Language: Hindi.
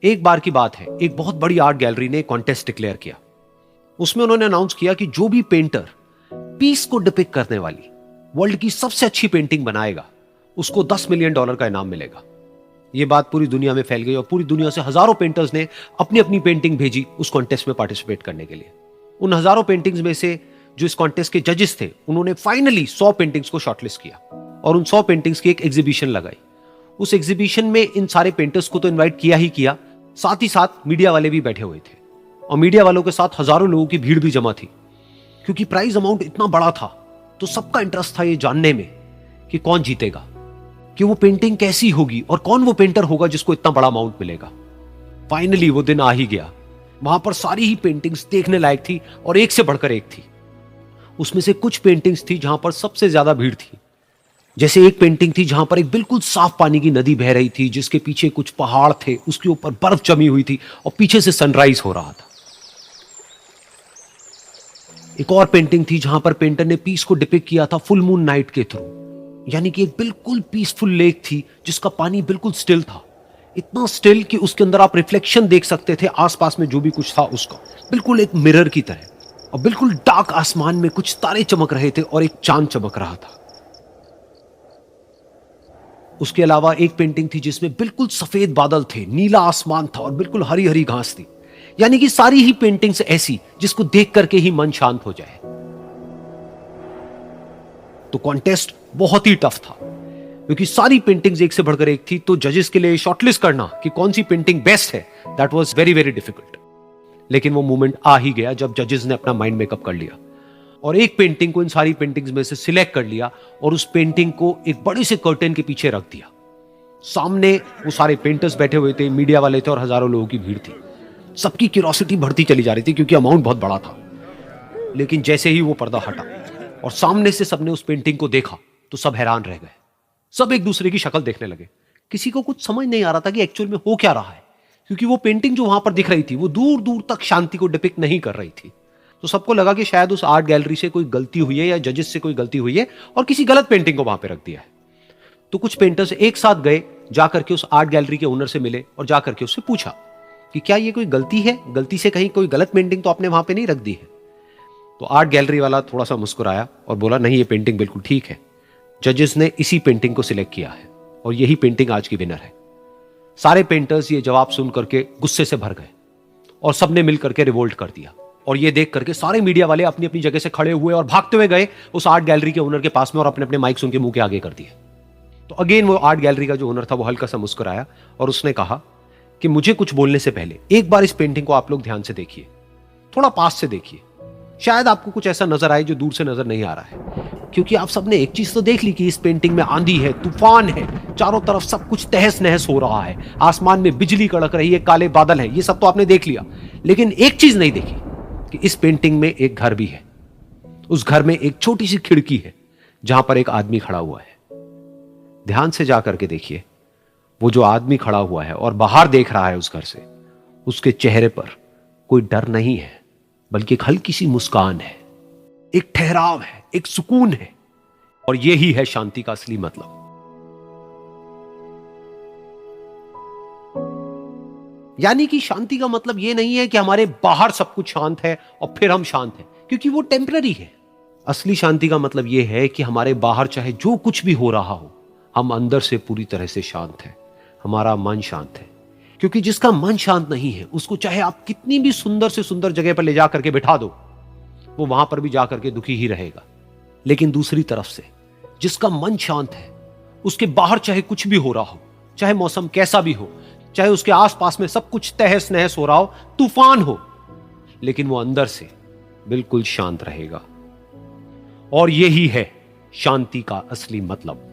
एक बार की बात है, एक बहुत बड़ी आर्ट गैलरी ने कॉन्टेस्ट डिक्लेयर किया। उसमें उन्होंने अनाउंस किया कि जो भी पेंटर पीस को डिपिक्ट करने वाली वर्ल्ड की सबसे अच्छी पेंटिंग बनाएगा, उसको $10 मिलियन का इनाम मिलेगा। यह बात पूरी दुनिया में फैल गई और पूरी दुनिया से हजारों पेंटर्स ने अपनी अपनी पेंटिंग भेजी उस कॉन्टेस्ट में पार्टिसिपेट करने के लिए। उन हजारों पेंटिंग्स में से जो इस कॉन्टेस्ट के जजेस थे, उन्होंने फाइनली 100 पेंटिंग्स को शॉर्टलिस्ट किया और उन 100 पेंटिंग्स की एक एग्जीबिशन लगाई। उस एग्जीबिशन में इन सारे पेंटर्स को तो इनवाइट किया ही किया, साथ ही साथ मीडिया वाले भी बैठे हुए थे और मीडिया वालों के साथ हजारों लोगों की भीड़ भी जमा थी। क्योंकि प्राइज अमाउंट इतना बड़ा था तो सबका इंटरेस्ट था ये जानने में कि कौन जीतेगा, कि वो पेंटिंग कैसी होगी और कौन वो पेंटर होगा जिसको इतना बड़ा अमाउंट मिलेगा। फाइनली वो दिन आ ही गया। वहां पर सारी ही पेंटिंग्स देखने लायक थी और एक से बढ़कर एक थी। उसमें से कुछ पेंटिंग्स थी जहां पर सबसे ज्यादा भीड़ थी। जैसे एक पेंटिंग थी जहां पर एक बिल्कुल साफ पानी की नदी बह रही थी, जिसके पीछे कुछ पहाड़ थे, उसके ऊपर बर्फ जमी हुई थी और पीछे से सनराइज हो रहा था। एक और पेंटिंग थी जहां पर पेंटर ने पीस को डिपिक्ट किया था फुल मून नाइट के थ्रू, यानी कि एक बिल्कुल पीसफुल लेक थी जिसका पानी बिल्कुल स्टिल था, इतना स्टिल कि उसके अंदर आप रिफ्लेक्शन देख सकते थे आसपास में जो भी कुछ था उसका, बिल्कुल एक मिरर की तरह। और बिल्कुल डार्क आसमान में कुछ तारे चमक रहे थे और एक चांद चमक रहा था। उसके अलावा एक पेंटिंग थी जिसमें बिल्कुल सफेद बादल थे, नीला आसमान था और बिल्कुल हरी हरी घास थी। यानी कि सारी ही पेंटिंग्स ऐसी जिसको देख करके ही मन शांत हो जाए। तो कॉन्टेस्ट बहुत ही टफ था क्योंकि सारी पेंटिंग्स एक से बढ़कर एक थी। तो जजेस के लिए शॉर्टलिस्ट करना कि कौन सी पेंटिंग बेस्ट है, that was very very difficult. लेकिन वो मोमेंट आ ही गया जब जजेस ने अपना माइंड मेकअप कर लिया और एक पेंटिंग को इन सारी पेंटिंग्स में से सिलेक्ट कर लिया और उस पेंटिंग को एक बड़े से कर्टेन के पीछे रख दिया। सामने वो सारे पेंटर्स बैठे हुए थे, मीडिया वाले थे और हजारों लोगों की भीड़ थी। सबकी क्यूरियोसिटी बढ़ती चली जा रही थी क्योंकि अमाउंट बहुत बड़ा था। लेकिन जैसे ही वो पर्दा हटा और सामने से सबने उस पेंटिंग को देखा तो सब हैरान रह गए। सब एक दूसरे की शक्ल देखने लगे। किसी को कुछ समझ नहीं आ रहा था कि एक्चुअल में हो क्या रहा है, क्योंकि वो पेंटिंग जो वहां पर दिख रही थी वो दूर दूर तक शांति को डिपिक्ट नहीं कर रही थी। तो सबको लगा कि शायद उस आर्ट गैलरी से कोई गलती हुई है या जजेस से कोई गलती हुई है और किसी गलत पेंटिंग को वहां पे रख दिया है। तो कुछ पेंटर्स एक साथ गए, जाकर के उस आर्ट गैलरी के ओनर से मिले और जाकर के उससे पूछा कि क्या ये कोई गलती है, गलती से कहीं कोई गलत पेंटिंग तो आपने वहां पे नहीं रख दी है। तो आर्ट गैलरी वाला थोड़ा सा मुस्कुराया और बोला, नहीं, ये पेंटिंग बिल्कुल ठीक है। जजेस ने इसी पेंटिंग को सिलेक्ट किया है और यही पेंटिंग आज की विनर है। सारे पेंटर्स ये जवाब सुन करके गुस्से से भर गए और सबने मिल करके रिवोल्ट कर दिया। और ये देख करके सारे मीडिया वाले अपनी अपनी जगह से खड़े हुए और भागते हुए गए उस आर्ट गैलरी के ओनर के पास में और अपने अपने माइक्स उनके मुंह के आगे कर दिए। तो अगेन वो आर्ट गैलरी का जो ओनर था वो हल्का सा मुस्कुराया और उसने कहा कि मुझे कुछ बोलने से पहले एक बार इस पेंटिंग को आप लोग ध्यान से देखिए, थोड़ा पास से देखिए, शायद आपको कुछ ऐसा नजर आए जो दूर से नजर नहीं आ रहा है। क्योंकि आप सबने एक चीज तो देख ली कि इस पेंटिंग में आंधी है, तूफान है, चारों तरफ सब कुछ तहस नहस हो रहा है, आसमान में बिजली कड़क रही है, काले बादल है, ये सब तो आपने देख लिया। लेकिन एक चीज नहीं देखी कि इस पेंटिंग में एक घर भी है। उस घर में एक छोटी सी खिड़की है जहां पर एक आदमी खड़ा हुआ है। ध्यान से जाकर के देखिए, वो जो आदमी खड़ा हुआ है और बाहर देख रहा है उस घर से, उसके चेहरे पर कोई डर नहीं है, बल्कि एक हल्की सी मुस्कान है, एक ठहराव है, एक सुकून है। और यही है शांति का असली मतलब। यानी कि शांति का मतलब यह नहीं है कि हमारे बाहर सब कुछ शांत है और फिर हम शांत हैं, क्योंकि वो टेम्पररी है। असली शांति का मतलब यह है कि हमारे बाहर चाहे जो कुछ भी हो रहा हो, हम अंदर से पूरी तरह से शांत हैं, हमारा मन शांत है। क्योंकि जिसका मन शांत नहीं है, उसको चाहे आप कितनी भी सुंदर से सुंदर जगह पर ले जाकर के बिठा दो, वो वहां पर भी जाकर के दुखी ही रहेगा। लेकिन दूसरी तरफ से जिसका मन शांत है, उसके बाहर चाहे कुछ भी हो रहा हो, चाहे मौसम कैसा भी हो, चाहे उसके आसपास में सब कुछ तहस नहस हो रहा हो, तूफान हो, लेकिन वो अंदर से बिल्कुल शांत रहेगा। और यही है शांति का असली मतलब।